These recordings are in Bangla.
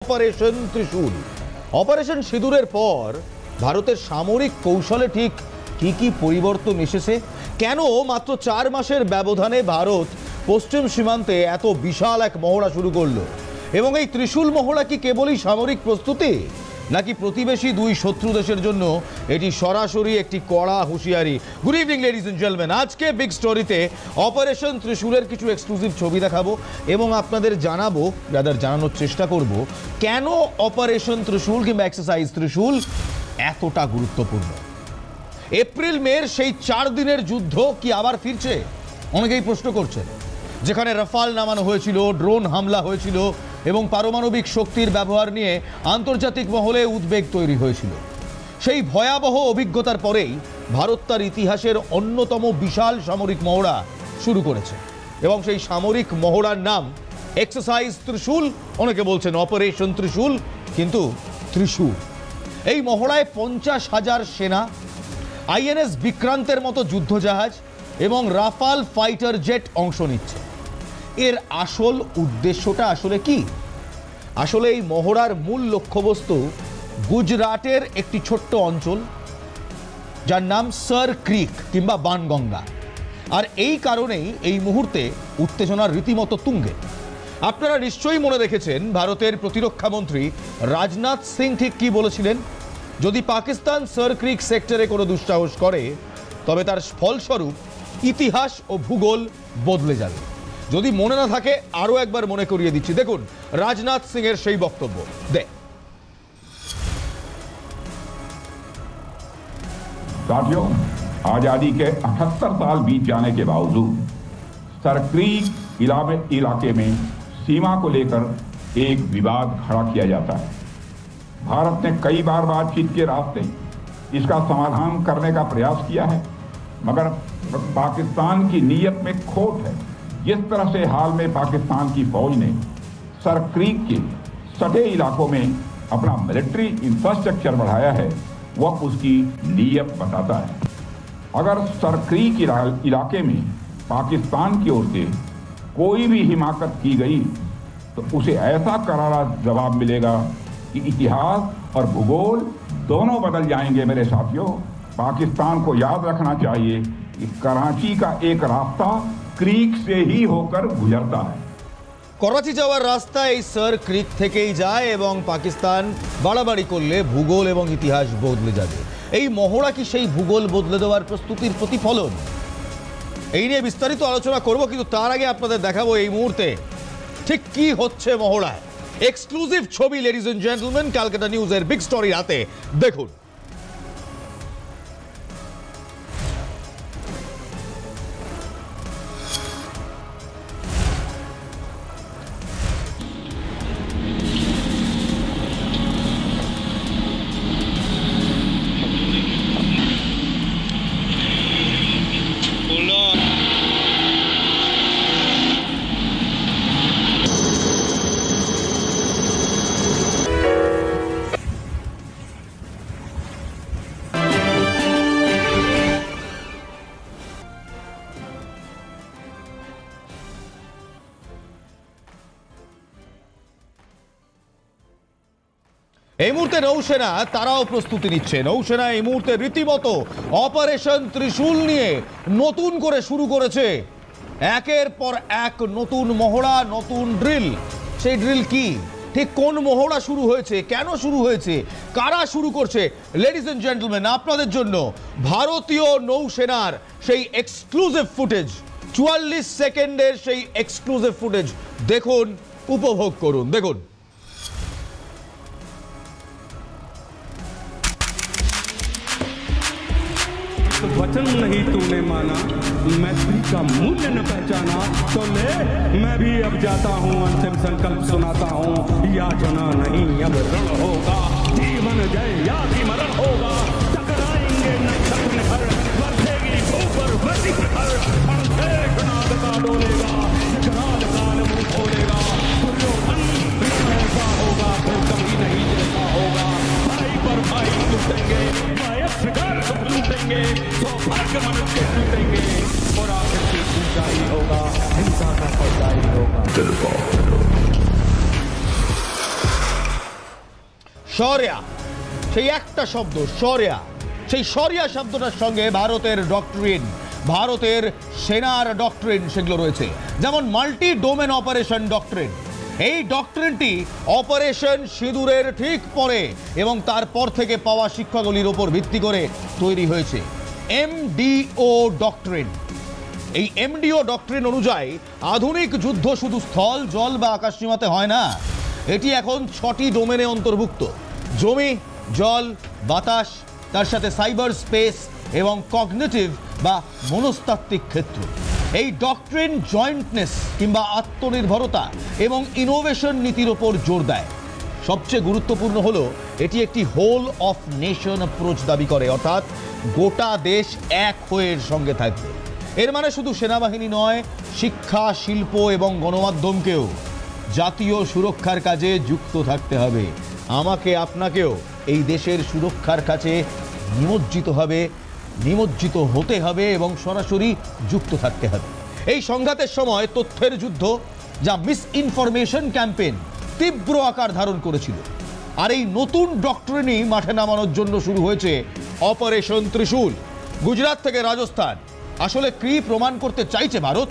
অপারেশন ত্রিশূল। অপারেশন সিঁদুরের পর ভারতের সামরিক কৌশলে ঠিক কি কি পরিবর্তন এসেছে, কেন মাত্র 4 মাসের ব্যবধানে ভারত পশ্চিম সীমান্তে এত বিশাল এক মহড়া শুরু করলো, এবং এই ত্রিশূল মহড়া কি কেবলই সামরিক প্রস্তুতি, নাকি প্রতিবেশী দুই শত্রু দেশের জন্য এটি সরাসরি একটি কড়া হুঁশিয়ারি? Good evening ladies and gentleman. আজকে বিগ স্টোরিতে অপারেশন ত্রিশূলের কিছু এক্সক্লুসিভ ছবি দেখাবো এবং আপনাদের জানাবো, জানানোর চেষ্টা করব কেন অপারেশন ত্রিশূল কিংবা এক্সারসাইজ ত্রিশূল এতটা গুরুত্বপূর্ণ। এপ্রিল মের সেই 4 দিনের যুদ্ধ কি আবার ফিরছে? অনেকেই প্রশ্ন করছেন। যেখানে রাফাল নামানো হয়েছিল, ড্রোন হামলা হয়েছিল এবং পারমাণবিক শক্তির ব্যবহার নিয়ে আন্তর্জাতিক মহলে উদ্বেগ তৈরি হয়েছিল, সেই ভয়াবহ অভিজ্ঞতার পরেই ভারত তার ইতিহাসের অন্যতম বিশাল সামরিক মহড়া শুরু করেছে এবং সেই সামরিক মহড়ার নাম এক্সারসাইজ ত্রিশূল। অনেকে বলছেন অপারেশন ত্রিশূল, কিন্তু ত্রিশূল। এই মহড়ায় 50,000 সেনা, আইএনএস বিক্রান্তের মতো যুদ্ধজাহাজ এবং রাফাল ফাইটার জেট অংশ নিচ্ছে। এর আসল উদ্দেশ্যটা আসলে কি? আসলে এই মহড়ার মূল লক্ষ্যবস্তু গুজরাটের একটি ছোট্ট অঞ্চল যার নাম সার ক্রিক কিংবা বানগঙ্গা। আর এই কারণেই এই মুহূর্তে উত্তেজনার রীতিমতো তুঙ্গে। আপনারা নিশ্চয়ই মনে রেখেছেন ভারতের প্রতিরক্ষা মন্ত্রী রাজনাথ সিং ঠিক কি বলেছিলেন? যদি পাকিস্তান সার ক্রিক সেক্টরে কোনো দুঃসাহস করে তবে তার ফলস্বরূপ ইতিহাস ও ভূগোল বদলে যাবে। যদি মনে না থাকে আরো একবার মনে করিয়ে দিচ্ছি, দেখুন রাজনাথ সিং এর সেই বক্তব্য। साथियों, आजादी के 78 साल बीत जाने के बावजूद सरक्रीक इलाके में सीमा को लेकर एक विवाद खड़ा किया जाता है। भारत ने कई बार बातचीत के रास्ते इसका समाधान करने का प्रयास किया है, मगर पाकिस्तान की नीयत में खोट है। जिस तरह से हाल में पाकिस्तान की फौज ने सरक्रीक के सटे इलाकों में अपना मिलिट्री इंफ्रास्ट्रक्चर बढ़ाया है, वह उसकी नीयत बताता है। अगर सरक्रीक इलाके में पाकिस्तान की ओर से कोई भी हिमाकत की गई तो उसे ऐसा करारा जवाब मिलेगा कि इतिहास और भूगोल दोनों बदल जाएंगे। मेरे साथियों, पाकिस्तान को याद रखना चाहिए कि कराची का एक रास्ता क्रीक से ही होकर गुजरता है। করাচি যাওয়ার রাস্তা এই সার ক্রিক থেকেই যায় এবং পাকিস্তান বাড়াবাড়ি করলে ভূগোল এবং ইতিহাস বদলে যাবে। এই মহড়া কি সেই ভূগোল বদলে দেওয়ার প্রস্তুতির প্রতিফলন? এই নিয়ে বিস্তারিত আলোচনা করব, কিন্তু তার আগে আপনাদের দেখাবো এই মুহূর্তে ঠিক কি হচ্ছে মহড়ায়। এক্সক্লুসিভ ছবি লেডিজ এন্ড জেন্টলম্যান, ক্যালকাটা নিউজের বিগ স্টোরি রাতে দেখুন। এই মুহূর্তে নৌসেনা তারাও প্রস্তুতি নিচ্ছে। নৌসেনা এই মুহূর্তে রীতিমতো অপারেশন ত্রিশূল নিয়ে নতুন করে শুরু করেছে একের পর এক নতুন মহড়া, নতুন ড্রিল। সেই ড্রিল কি, ঠিক কোন মহড়া শুরু হয়েছে, কেন শুরু হয়েছে, কারা শুরু করছে? লেডিজ এন্ড জেন্টলম্যান, আপনাদের জন্য ভারতীয় নৌসেনার সেই এক্সক্লুসিভ ফুটেজ, 44 সেকেন্ডের সেই এক্সক্লুসিভ ফুটেজ দেখুন, উপভোগ করুন। দেখুন। वचन नहीं तूने माना, मैत्री का मूल्य न पहचाना, तो ले मैं भी अब जाता हूँ, अंतिम संकल्प सुनाता हूँ। याचना नहीं अब रण होगा, जीवन जय या भी मरण होगा। टकराएंगे नक्षत्र निहर, बरसेगी ऊपर वसी प्रहर, अणशेष नाद का डोलेगा, विकराल काल मुंह खोलेगा। दुर्योधन ऐसा होगा फिर कभी नहीं जैसा होगा। भाई पर भाई लूटेंगे, शिकार लूटेंगे, सौभाग्य मनुष्य लूटेंगे, और आखिर की ऊंचाई होगा, हिंसा का पर्दा ही होगा। শরিয়া, সেই একটা শব্দ শরিয়া, সেই শরিয়া শব্দটার সঙ্গে ভারতের ডক্ট্রিন, ভারতের সেনার ডক্ট্রিন সেগুলো রয়েছে, যেমন মাল্টি ডোমেন অপারেশন ডক্ট্রিন। এই ডক্ট্রিনটি অপারেশন সিঁদুরের ঠিক পরে এবং তারপর থেকে পাওয়া শিক্ষাগুলির উপর ভিত্তি করে তৈরি হয়েছে এমডিও ডক্ট্রিন। এই এমডিও ডক্ট্রিন অনুযায়ী আধুনিক যুদ্ধ শুধু স্থল, জল বা আকাশসীমাতে হয় না, এটি এখন 6টি ডোমেনে অন্তর্ভুক্ত: জমি, জল, বাতাস, তার সাথে সাইবার স্পেস এবং কগনিটিভ বা মনস্তাত্ত্বিক ক্ষেত্র। এই ডক্ট্রিন জয়েন্টনেস কিংবা আত্মনির্ভরতা এবং ইনোভেশন নীতির ওপর জোর দেয়। সবচেয়ে গুরুত্বপূর্ণ হলো এটি একটি হোল অফ নেশন অ্যাপ্রোচ দাবি করে, অর্থাৎ গোটা দেশ এক হয়ে এর সঙ্গে থাকবে। এর মানে শুধু সেনাবাহিনী নয়, শিক্ষা, শিল্প এবং গণমাধ্যমকেও জাতীয় সুরক্ষার কাজে যুক্ত থাকতে হবে। আমাকে, আপনাকেও এই দেশের সুরক্ষার কাছে নিমজ্জিত হতে হবে এবং সরাসরি যুক্ত থাকতে হবে। এই সংঘাতের সময় তথ্যের যুদ্ধ, যা মিস ইনফরমেশন ক্যাম্পেইন, তীব্র আকার ধারণ করেছিল। আর এই নতুন ডক্ট্রিনই মাঠে নামানোর জন্য শুরু হয়েছে অপারেশন ত্রিশূল। গুজরাট থেকে রাজস্থান। আসলে কি প্রমাণ করতে চাইছে ভারত?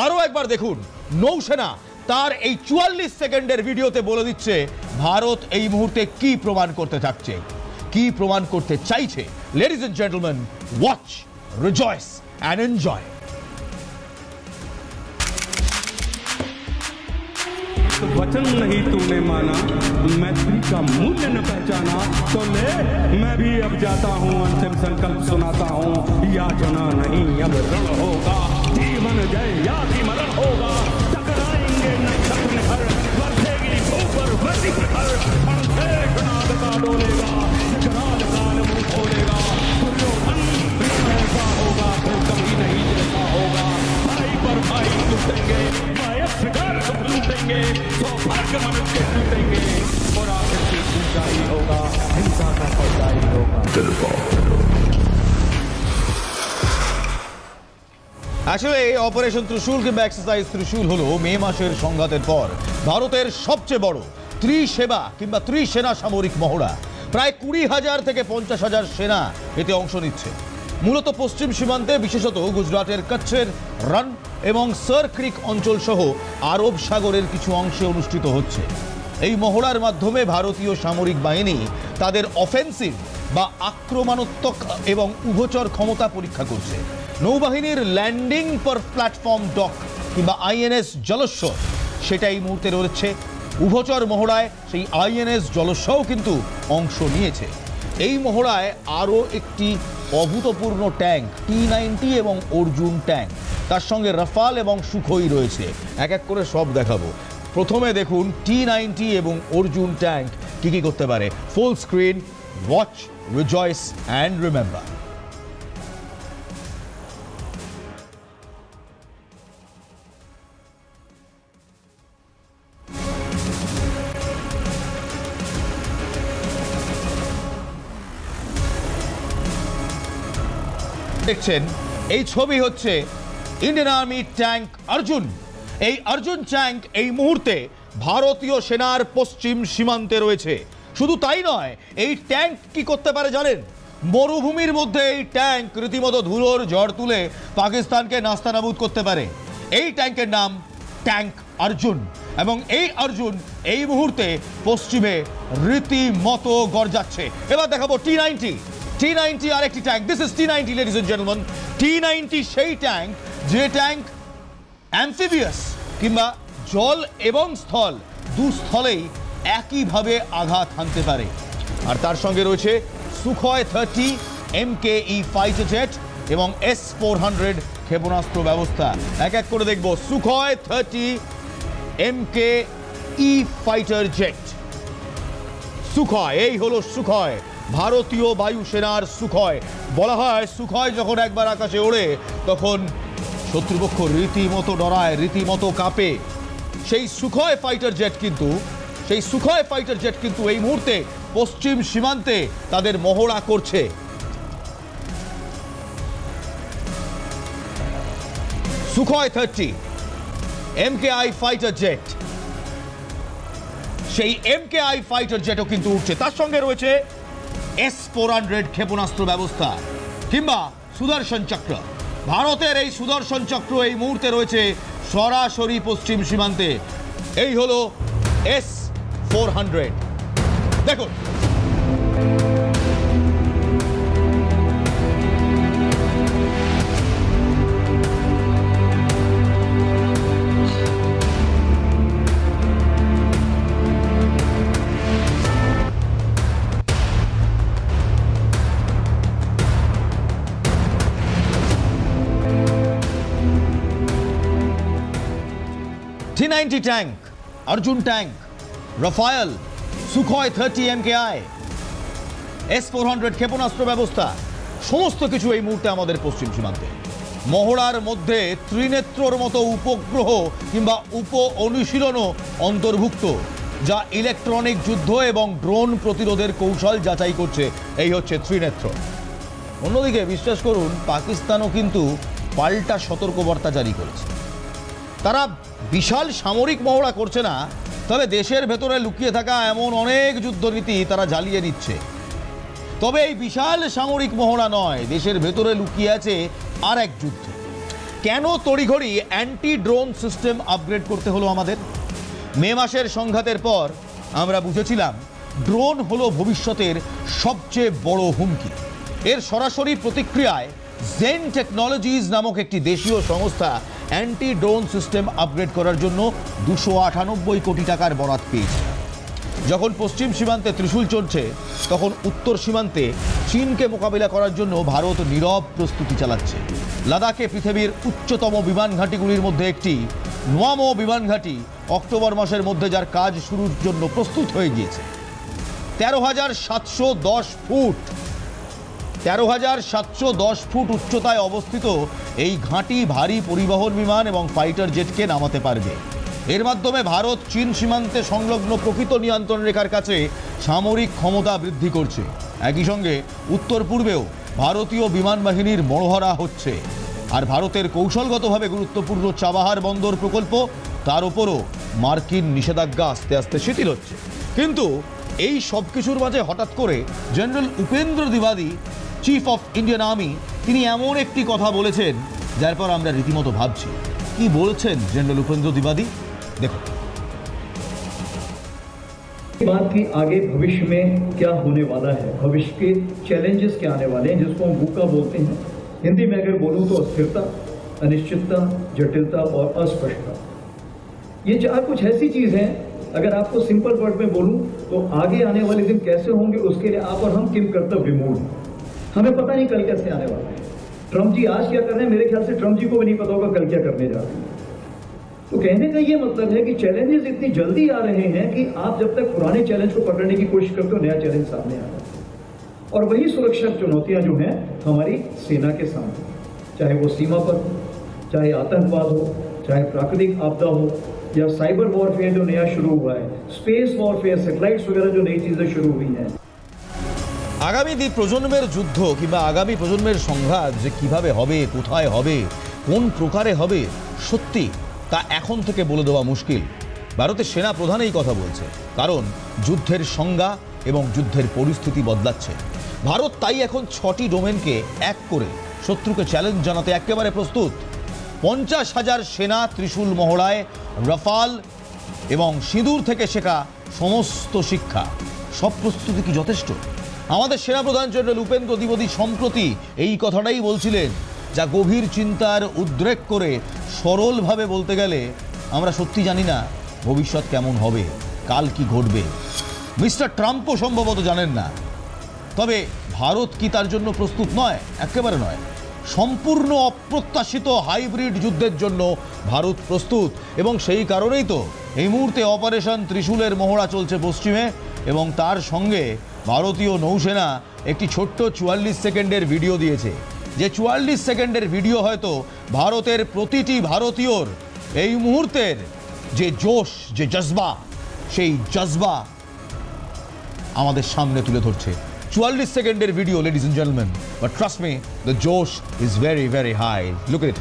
আরও একবার দেখুন, নৌসেনা তার এই 44 সেকেন্ডের ভিডিওতে বলে দিচ্ছে ভারত এই মুহূর্তে কি প্রমাণ করতে চাচ্ছে, কি প্রমাণ করতে চাইছে। Ladies and gentleman, watch, rejoice and enjoy. वचन नहीं तूने माना, मैत्री का मूल्य न पहचाना, तो ले मैं भी अब जाता हूँ, अंतिम संकल्प सुनाता हूँ, याचना नहीं अब रण होगा, जीवन जय या भी मरण होगा, टकराएंगे नक्षत्र निहर, बरसेगी ऊपर वर्दी प्रखर, अणशेष नाद का डोलेगा, विकराल काल मुंह खोलेगा, दुर्योधन ऐसा होगा फिर कभी नहीं जैसा होगा, भाई पर भाई लूटेंगे, शिकार सब लूटेंगे, सौभाग्य मनुष्य लूटेंगे, और आखिर की ऊंचाई होगा, हिंसा का पर्दा ही होगा। আসলে অপারেশন ত্রিশূল কিংবা এক্সারসাইজ ত্রিশূল হলো মে মাসের সংঘাতের পর ভারতের সবচেয়ে বড় ত্রিসেবা কিংবা ত্রিসেনা সামরিক মহড়া। প্রায় 20,000 থেকে 50,000 সেনা এতে অংশ নিচ্ছে। মূলত পশ্চিম সীমান্তে, বিশেষত গুজরাটের কচ্ছের রন এবং সার ক্রিক অঞ্চল সহ আরব সাগরের কিছু অংশে অনুষ্ঠিত হচ্ছে। এই মহড়ার মাধ্যমে ভারতীয় সামরিক বাহিনী তাদের অফেন্সিভ বা আক্রমণাত্মক এবং উভচর ক্ষমতা পরীক্ষা করছে। নৌবাহিনীর ল্যান্ডিং পার প্ল্যাটফর্ম ডক কিংবা আইএনএস জলস্বর, সেটা এই মুহূর্তে রয়েছে। উভচর মহড়ায় সেই আইএনএস জলস্বও কিন্তু অংশ নিয়েছে। এই মহড়ায় আরও একটি অভূতপূর্ণ ট্যাঙ্ক T-90 এবং অর্জুন ট্যাঙ্ক, তার সঙ্গে রাফাল এবং সুখোই রয়েছে। এক এক করে সব দেখাবো। প্রথমে দেখুন T-90 এবং অর্জুন ট্যাঙ্ক কি কি করতে পারে। Full screen, watch, rejoice and remember. দেখছেন এই ছবি হচ্ছে ইন্ডিয়ান আর্মি ট্যাঙ্ক অর্জুন। এই অর্জুন ট্যাঙ্ক এই মুহূর্তে ভারতীয় সেনার পশ্চিম সীমান্তে রয়েছে। শুধু তাই নয়, এই ট্যাঙ্ক কি করতে পারে জানেন? মরুভূমির মধ্যে এই ট্যাঙ্ক রীতিমতো ধুলোর ঝড় তুলে পাকিস্তানকে নাস্তানাবুদ করতে পারে। এই ট্যাঙ্কের নাম ট্যাঙ্ক অর্জুন, এবং এই অর্জুন এই মুহূর্তে পশ্চিমে রীতিমতো গর্জাচ্ছে। এবার দেখাবো T-90 আরেকটি tank. This is T-90 ladies and gentleman. T-90 সেই ট্যাঙ্ক যে ট্যাঙ্ক অ্যাম্ফিবিয়াস কিংবা জল এবং স্থল দুস্থলেই একইভাবে আঘাত হানতে পারে। আর তার সঙ্গে রয়েছে সুখয় 30 MKE ফাইটার জেট এবং S-400 ক্ষেপণাস্ত্র ব্যবস্থা। এক এক করে দেখব। সুখয় 30 MKE ফাইটার জেট। সুখয়, এই হলো সুখয়, ভারতীয় বায়ুসেনার সুখয়। বলা হয় সুখয় যখন একবার আকাশে ওড়ে তখন শত্রুপক্ষ রীতিমতো ডরায়, রীতিমতো কাঁপে। সেই সুখয় ফাইটার জেট কিন্তু এই মুহূর্তে পশ্চিম সীমান্তে তাদের মহড়া করছে। সুখয় 30 MKI ফাইটার জেট সেই MKI ফাইটার জেটও কিন্তু উঠছে, তার সঙ্গে রয়েছে S-400 ক্ষেপণাস্ত্র ব্যবস্থা কিংবা সুদর্শন চক্র। ভারতের এই সুদর্শন চক্র এই মুহূর্তে রয়েছে সরাসরি পশ্চিম সীমান্তে। এই হলো S-400। দেখুন, T-90 tank, Arjun tank, Rafale, Sukhoi 30 MKI, S-400 ক্ষেপণাস্ত্র ব্যবস্থা, সমস্ত কিছু এই মুহূর্তে আমাদের পশ্চিম সীমান্তে। মহড়ার মধ্যে ত্রিনেত্রর মতো উপগ্রহ কিংবা উপ অনুশীলনও অন্তর্ভুক্ত, যা ইলেকট্রনিক যুদ্ধ এবং ড্রোন প্রতিরোধের কৌশল যাচাই করছে। এই হচ্ছে ত্রিনেত্র। অন্যদিকে বিশ্বাস করুন, পাকিস্তানও কিন্তু পাল্টা সতর্কবার্তা জারি করেছে। তারা বিশাল সামরিক মহড়া করছে না, তবে দেশের ভেতরে লুকিয়ে থাকা এমন অনেক যুদ্ধনীতি তারা জ্বালিয়ে নিচ্ছে। তবে এই বিশাল সামরিক মহড়া নয়, দেশের ভেতরে লুকিয়ে আছে আর এক যুদ্ধ। কেন তড়িঘড়ি অ্যান্টি ড্রোন সিস্টেম আপগ্রেড করতে হলো আমাদের? মে মাসের সংঘাতের পর আমরা বুঝেছিলাম ড্রোন হলো ভবিষ্যতের সবচেয়ে বড় হুমকি। এর সরাসরি প্রতিক্রিয়ায় জেন টেকনোলজিজ নামক একটি দেশীয় সংস্থা অ্যান্টি ড্রোন সিস্টেম আপগ্রেড করার জন্য 298 কোটি টাকার বরাত পেয়েছে। যখন পশ্চিম সীমান্তে ত্রিশূল চলছে, তখন উত্তর সীমান্তে চীনকে মোকাবিলা করার জন্য ভারত নীরব প্রস্তুতি চালাচ্ছে। লাদাখে পৃথিবীর উচ্চতম বিমান ঘাঁটিগুলির মধ্যে একটি নোয়ামো বিমান ঘাঁটি অক্টোবর মাসের মধ্যে যার কাজ শুরুর জন্য প্রস্তুত হয়ে গিয়েছে। 13,710 ফুট 13,710 ফুট উচ্চতায় অবস্থিত এই ঘাঁটি ভারী পরিবহন বিমান এবং ফাইটার জেটকে নামাতে পারবে। এর মাধ্যমে ভারত চীন সীমান্তে সংলগ্ন প্রকৃত নিয়ন্ত্রণ রেখার কাছে সামরিক ক্ষমতা বৃদ্ধি করছে। একই সঙ্গে উত্তর পূর্বেও ভারতীয় বিমান বাহিনীর মহড়া হচ্ছে। আর ভারতের কৌশলগতভাবে গুরুত্বপূর্ণ চাবাহার বন্দর প্রকল্প, তার উপরও মার্কিন নিষেধাজ্ঞা আস্তে আস্তে শিথিল হচ্ছে। কিন্তু এই সব কিছুর মাঝে হঠাৎ করে জেনারেল উপেন্দ্র দ্বিবেদী, চিফ অফ ইন্ডিয়ান আর্মি, তিনি এমন একটি কথা বলেছেন যার পর আমরা রীতিমতো ভাবছি। কি বলছেন জেনারেল উপেন্দ্র দ্বিবেদী? देखो, बात की आगे भविष्य में क्या होने वाला है, भविष्य के चैलेंजेस क्या आने वाले हैं, जिसको हम बुका बोलते हैं। हिंदी में अगर बोलूं तो अस्थिरता, अनिश्चितता, जटिलता और अस्पष्टता। ये चार कुछ ऐसी चीज हैं, अगर आपको सिंपल वर्ड में बोलूं तो आगे आने वाले दिन कैसे होंगे उसके लिए आप और हम किम कर्तव्य विमूढ़। हमें पता नहीं कल कैसे आने वाला है। ट्रम्प जी आज क्या कर रहे हैं, मेरे ख्याल से ट्रम्प जी को भी नहीं पता होगा कल क्या करने जा रहे हैं। तो कहने का ये मतलब है कि चैलेंजेस इतनी जल्दी आ रहे हैं कि आप जब तक पुराने चैलेंज को पकड़ने की कोशिश करते हो, नया चैलेंज सामने आ रहा है। और वही सुरक्षा चुनौतियां जो हैं हमारी सेना के सामने, चाहे वो सीमा पर हो, चाहे आतंकवाद हो, चाहे प्राकृतिक आपदा हो, या साइबर वॉरफेयर जो नया शुरू हुआ है, स्पेस वॉरफेयर, सैटेलाइट्स वगैरह जो नई चीजें शुरू हुई हैं। আগামী প্রজন্মের যুদ্ধ কিংবা আগামী প্রজন্মের সংঘাত যে কিভাবে হবে, কোথায় হবে, কোন প্রকারে হবে, সত্যি তা এখন থেকে বলে দেওয়া মুশকিল। ভারতের সেনা প্রধান এই কথা বলছে, কারণ যুদ্ধের সংজ্ঞা এবং যুদ্ধের পরিস্থিতি বদলাচ্ছে। ভারত তাই এখন 6টি ডোমেনকে এক করে শত্রুকে চ্যালেঞ্জ জানাতে একেবারে প্রস্তুত। 50,000 সেনা ত্রিশূল মহড়ায়, রাফাল এবং সিঁদুর থেকে শেখা সমস্ত শিক্ষা, সব প্রস্তুতি কি যথেষ্ট? আমাদের সেনাপ্রধান জেনারেল উপেন্দ্র দ্বিবেদী সম্প্রতি এই কথাটাই বলছিলেন, যা গভীর চিন্তার উদ্রেক করে সরলভাবে বলতে গেলে আমরা সত্যি জানি না ভবিষ্যৎ কেমন হবে, কাল কি ঘটবে। মিস্টার ট্রাম্পও সম্ভবত জানেন না। তবে ভারত কি তার জন্য প্রস্তুত নয়? একেবারে নয়। সম্পূর্ণ অপ্রত্যাশিত হাইব্রিড যুদ্ধের জন্য ভারত প্রস্তুত, এবং সেই কারণেই তো এই মুহূর্তে অপারেশন ত্রিশূলের মহড়া চলছে পশ্চিমে। এবং তার সঙ্গে ভারতীয় নৌসেনা একটি ছোট্ট 44 সেকেন্ডের ভিডিও দিয়েছে, যে 44 সেকেন্ডের ভিডিও হয়তো ভারতের প্রতিটি ভারতীয়র এই মুহূর্তের যে জোশ, যে জজবা, সেই জজবা আমাদের সামনে তুলে ধরছে। 44 সেকেন্ডের video, ladies and gentleman, but trust me, the josh is very very high. Look at it.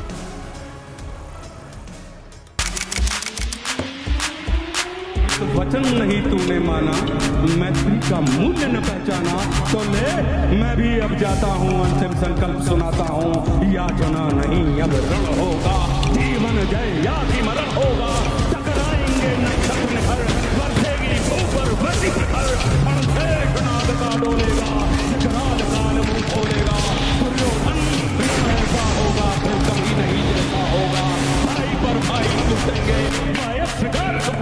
वचन नहीं तूने माना, मैत्री का मूल्य न पहचाना, तो ले मैं भी अब जाता हूँ, अंतिम संकल्प सुनाता हूँ, याचना नहीं अब रण होगा, जीवन जय या कि मरण होगा, टकराएंगे नक्षत्र निखर, बरसेगी ऊपर वर्दी प्रखर, अणधेश नाद का डोलेगा, विकराल काल मुंह खोलेगा, दुर्योधन ऐसा होगा फिर कभी नहीं जैसा होगा, भाई पर भाई लूटेंगे,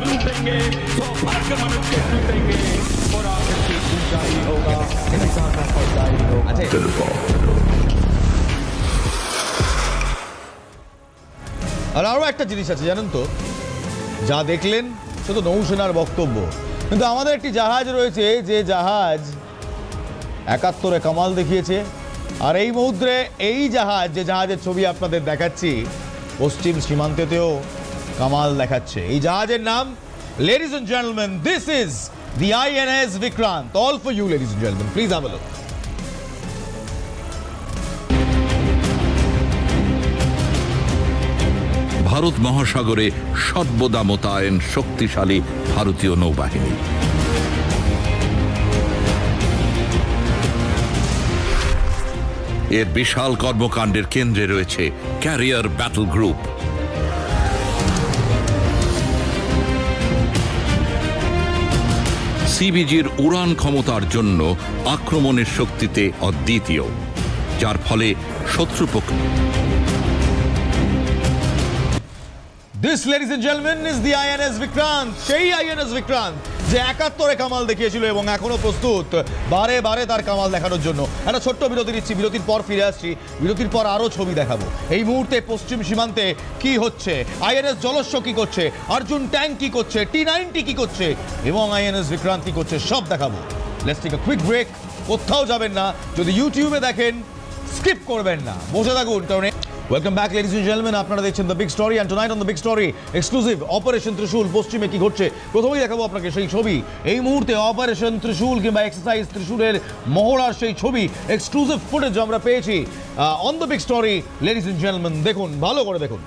लूटेंगे, सौभाग्य मनुष्य लूटेंगे, और आखिर की ऊंचाई होगा, हिंसा का फौजदारी होगा। আর আরও একটা জিনিস আছে জানেন তো, যা দেখলেন শুধু নৌসেনার বক্তব্য, কিন্তু আমাদের একটি জাহাজ রয়েছে যে জাহাজ ৭১-এ কামাল দেখিয়েছে। আর এই মুহূর্তে এই জাহাজ, যে জাহাজের ছবি আপনাদের দেখাচ্ছি, পশ্চিম সীমান্তেতেও কামাল দেখাচ্ছে। এই জাহাজের নাম, ladies and gentlemen, this is the INS Vikrant. All for you, ladies and gentlemen. Please have a look. Bharat মহাসাগরে সর্বদা মোতায়েন শক্তিশালী ভারতীয় নৌবাহিনী। এর বিশাল কর্মকাণ্ডের কেন্দ্রে রয়েছে ক্যারিয়ার ব্যাটল গ্রুপ। সিবিজির উড়ান ক্ষমতার জন্য আক্রমণের শক্তিতে অদ্বিতীয়, যার ফলে শত্রুপক্ষ। This, ladies and gentlemen, is the INS Vikrant. সেই INS Vikrant যে ৭১-এ কামাল দেখিয়েছিল এবং এখনো প্রস্তুত বারে বারে তার কামাল দেখানোর জন্য। একটা ছোট্ট বিরতি নিচ্ছি, বিরতির পর ফিরে আসছি, বিরতির পর আরও ছবি দেখাবো। এই মুহূর্তে পশ্চিম সীমান্তে কি হচ্ছে, INS জলস্ব কি করছে, অর্জুন ট্যাঙ্ক কি করছে, T-90 কি করছে এবং INS Vikrant কি করছে, সব দেখাবো। Let's take a quick break. কোথাও যাবেন না, যদি ইউটিউবে দেখেন স্কিপ করবেন না, বসে থাকুন, কারণ Welcome back, ladies and gentlemen. আপনারা দেখছেন the big story, and tonight on the big story exclusive operation ত্রিশূল। পশ্চিমে কি ঘটছে প্রথমেই দেখাবো আপনাকে সেই ছবি। এই মুহূর্তে অপারেশন ত্রিশূল কিংবা এক্সারসাইজ ত্রিশূলের মহড়ার সেই ছবি, এক্সক্লুসিভ ফুটেজ আমরা পেয়েছি on the big story. Ladies and gentleman, দেখুন, ভালো করে দেখুন।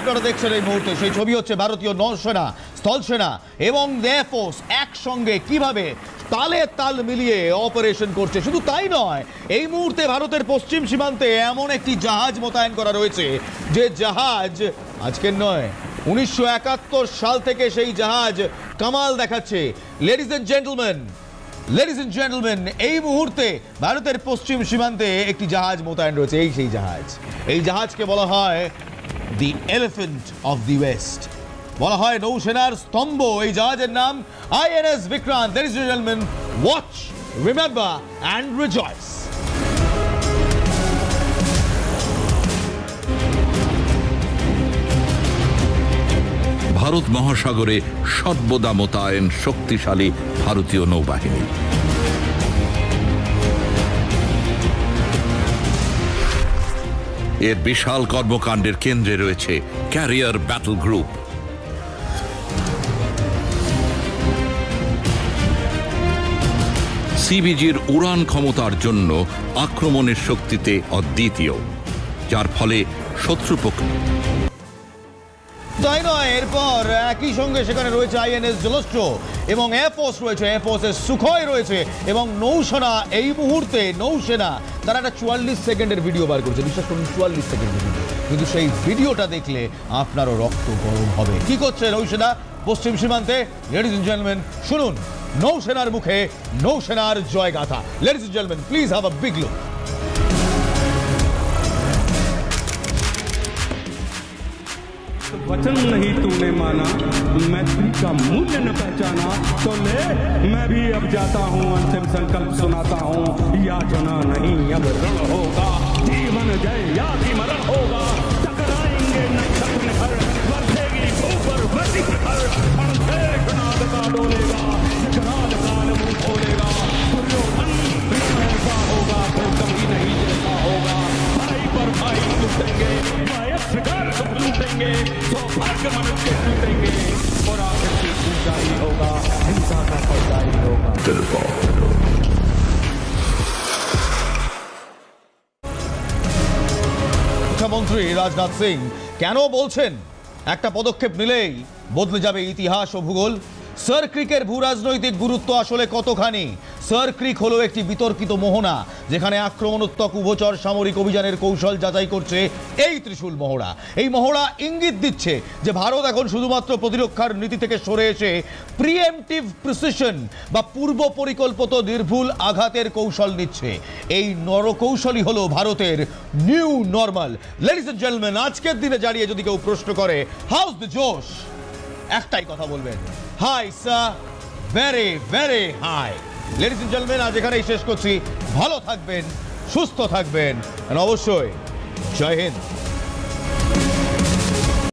আপনারা দেখছেন এই মুহূর্তে সেই ছবি হচ্ছে ভারতীয় নৌসেনা, স্থলসেনা এবং এয়ারফোর্স একসঙ্গে কিভাবে তালে তাল মিলিয়ে অপারেশন করছে। শুধু তাই নয়, এই মুহূর্তে ভারতের পশ্চিম সীমান্তে এমন একটি জাহাজ মোতায়েন করা রয়েছে যে জাহাজ আজকের নয়, ১৯৭১ সাল থেকে সেই জাহাজ কামাল দেখাচ্ছে। লেডিস এন্ড জেন্টলম্যান, এই মুহূর্তে ভারতের পশ্চিম সীমান্তে একটি জাহাজ মোতায়েন রয়েছে। এই সেই জাহাজ, এই জাহাজকে বলা হয় দি এলিফ্যান্ট অফ দি ওয়েস্ট, বলা হয় নৌসেনার স্তম্ভ। এই জাহাজের নাম INS Vikrant. Ladies and gentlemen, watch, remember and rejoice. Bharat মহাসাগরে সর্বদা মোতায়েন শক্তিশালী ভারতীয় নৌবাহিনী। এর বিশাল কর্মকাণ্ডের কেন্দ্রে রয়েছে ক্যারিয়ার ব্যাটল গ্রুপ। সিবিজির উড়ান ক্ষমতার জন্য আক্রমণের শক্তিতে অদ্বিতীয়, যার ফলে শত্রুপক্ষ। তাই নয়, এরপর একই সঙ্গে সেখানে রয়েছে INS জলস্ব এবং এয়ারফোর্স রয়েছে, এয়ারফোর্সের সুখয় রয়েছে এবং নৌসেনা। এই মুহূর্তে নৌসেনা তারা একটা ৪৪ সেকেন্ডের ভিডিও বার করছে, বিশ্বাস করুন ৪৪ সেকেন্ডের ভিডিও, কিন্তু সেই ভিডিওটা দেখলে আপনারও রক্ত গরম হবে। কি করছে নৌসেনা পশ্চিম সীমান্তে? লেডিস এন্ড জেন্টলম্যান, শুনুন নৌসেনার মুখে নৌসেনার জয়গাথা। Ladies and gentleman, please have a big look. वचन नहीं तूने माना, मैत्री का मूल्य न पहचाना, तो ले मैं भी अब जाता हूँ, अंतिम संकल्प सुनाता हूँ, याचना नहीं अब रण होगा, जीवन जय या कि मरण होगा, टकराएंगे नक्षत्र निखर, बरसेगी ऊपर वर्दी प्रखर, अणधेश नाद का डोलेगा, विकराल काल मुंह खोलेगा, दुर्योधन ऐसा होगा फिर कभी नहीं जैसा शिकार सब लूटेंगे, सौभाग्य मनुष्य टूटेंगे और आखिर से पूजा ही होगा, हिंसा का पर्दा ही होगा। মুখ্যমন্ত্রী রাজনাথ সিং কেন বলছেন একটা পদক্ষেপ নিলেই বদলে যাবে ইতিহাস ও ভূগোল? সার ক্রিকের ভূ রাজনৈতিক গুরুত্ব আসলে কতখানি? সার ক্রিক হলো একটি বিতর্কিত মোহনা, যেখানে আক্রমণোত্তক উভচর সামরিক অভিযানের কৌশল যাচাই করছে এই ত্রিশূল মহড়া। এই মহড়া ইঙ্গিত দিচ্ছে যে ভারত এখন শুধুমাত্র প্রতিরক্ষার নীতি থেকে সরে এসে প্রিএমটিভ প্রিসিশন বা পূর্ব পরিকল্পিত নির্ভুল আঘাতের কৌশল নিচ্ছে। এই নরকৌশলই হলো ভারতের new normal. Ladies and gentleman, আজকের দিনে দাঁড়িয়ে যদি কেউ প্রশ্ন করে হাউস দ্য জোশ, একটাই কথা বলবেন, high sir, very very high. Ladies and gentleman, আজ এখানেই শেষ করছি। ভালো থাকবেন, সুস্থ থাকবেন, অবশ্যই জয় হিন্দ।